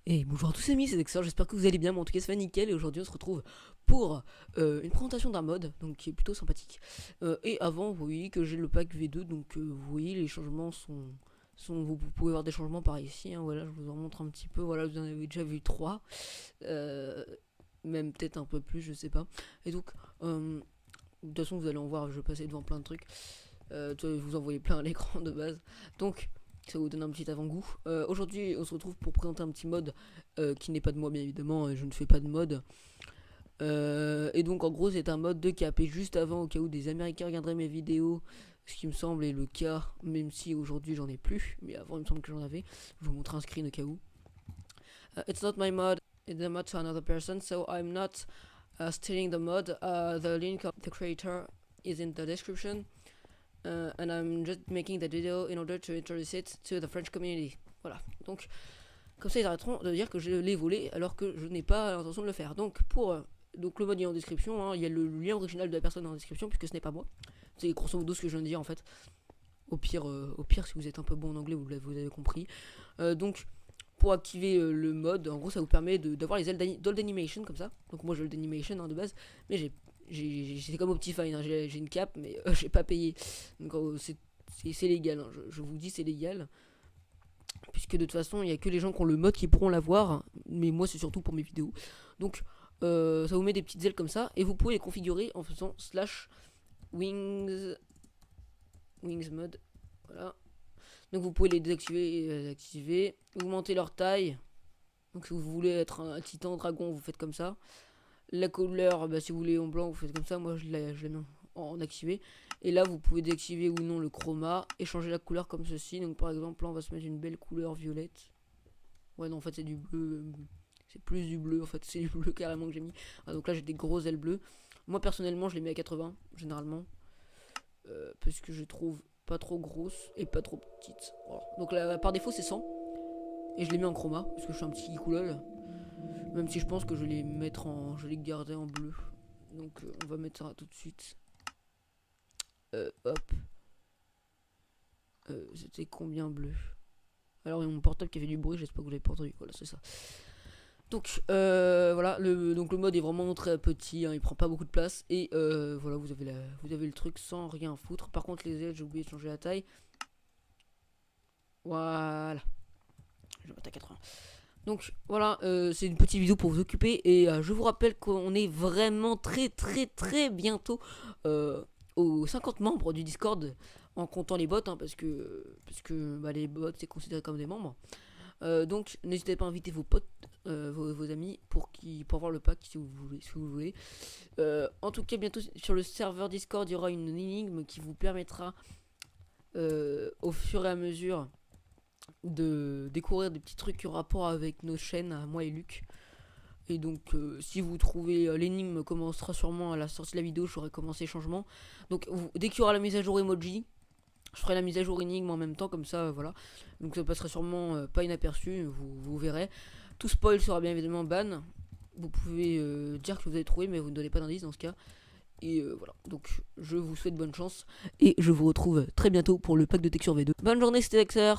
Et bonjour à tous les amis, c'est Dexter, j'espère que vous allez bien, mais en tout cas ça va nickel, et aujourd'hui on se retrouve pour une présentation d'un mode, donc qui est plutôt sympathique. Et avant, vous voyez que j'ai le pack V2, donc vous voyez les changements vous pouvez voir des changements par ici, hein, voilà, je vous en montre un petit peu, voilà, vous en avez déjà vu 3, même peut-être un peu plus, je sais pas. Et donc, de toute façon vous allez en voir, je vais passer devant plein de trucs, vous en voyez plein à l'écran de base, donc ça vous donne un petit avant-goût. Aujourd'hui, on se retrouve pour présenter un petit mode qui n'est pas de moi, bien évidemment. Je ne fais pas de mode. Et donc, en gros, c'est un mode de capé juste avant, au cas où des Américains regarderaient mes vidéos. Ce qui me semble est le cas, même si aujourd'hui j'en ai plus. Mais avant, il me semble que j'en avais. Je vous montre un screen au cas où. It's not my mod, it's a mod to another person, so I'm not stealing the mod. The link of the creator is in the description. And I'm just making the video in order to introduce it to the French community. Voilà. Donc, comme ça, ils arrêteront de dire que je l'ai volé alors que je n'ai pas l'intention de le faire. Donc, donc le mode est en description. Hein, il y a le lien original de la personne en description puisque ce n'est pas moi. C'est grosso modo ce que je viens de dire en fait. Au pire, si vous êtes un peu bon en anglais, vous avez compris. Donc, pour activer le mode, en gros, ça vous permet d'avoir les ailes d'Old Animation comme ça. Donc, moi, j'ai l'Old Animation hein, de base, mais c'est comme Optifine, hein, j'ai une cape, mais j'ai pas payé. Donc, c'est légal, hein, je vous dis, c'est légal. Puisque de toute façon, il n'y a que les gens qui ont le mode qui pourront l'avoir, mais moi, c'est surtout pour mes vidéos. Donc, ça vous met des petites ailes comme ça, et vous pouvez les configurer en faisant slash wings mode. Voilà. Donc vous pouvez les désactiver et les activer. Augmenter leur taille. Donc si vous voulez être un titan dragon, vous faites comme ça. La couleur, si vous voulez en blanc, vous faites comme ça. Moi je l'ai mis en activé. Et là vous pouvez désactiver ou non le chroma et changer la couleur comme ceci. Donc par exemple là on va se mettre une belle couleur violette. Ouais non en fait c'est du bleu. C'est plus du bleu en fait. C'est du bleu carrément que j'ai mis. Donc là j'ai des grosses ailes bleues. Moi personnellement je les mets à 80 généralement. Parce que je trouve pas trop grosse et pas trop petite. Voilà. Donc là, par défaut, c'est 100. Et je les mets en chroma, parce que je suis un petit coulol. Même si je pense que je vais les mettre en. Je vais les garder en bleu. Donc on va mettre ça tout de suite. Hop. C'était combien bleu? Alors, il y a mon portable qui a fait du bruit, j'espère que vous l'avez pas entendu. Voilà, c'est ça. Donc voilà, donc le mode est vraiment très petit, hein, il prend pas beaucoup de place. Et voilà, vous avez le truc sans rien foutre. Par contre, les ailes, j'ai oublié de changer la taille. Voilà. Je vais mettre à 80. Donc voilà, c'est une petite vidéo pour vous occuper. Et je vous rappelle qu'on est vraiment très bientôt aux 50 membres du Discord. En comptant les bots, hein, parce que les bots c'est considéré comme des membres. Donc n'hésitez pas à inviter vos potes, vos amis pour voir le pack si vous voulez. En tout cas, bientôt sur le serveur Discord, il y aura une énigme qui vous permettra au fur et à mesure de découvrir des petits trucs en rapport avec nos chaînes, moi et Luc. Et donc si vous trouvez l'énigme commencera sûrement à la sortie de la vidéo, j'aurai commencé les changements. Donc dès qu'il y aura la mise à jour emoji, je ferai la mise à jour énigme en même temps, comme ça, voilà. Donc ça passera sûrement pas inaperçu, vous verrez. Tout spoil sera bien évidemment ban. Vous pouvez dire que vous avez trouvé, mais vous ne donnez pas d'indice dans ce cas. Et voilà, donc je vous souhaite bonne chance. Et je vous retrouve très bientôt pour le pack de texture V2. Bonne journée, c'était Dexter.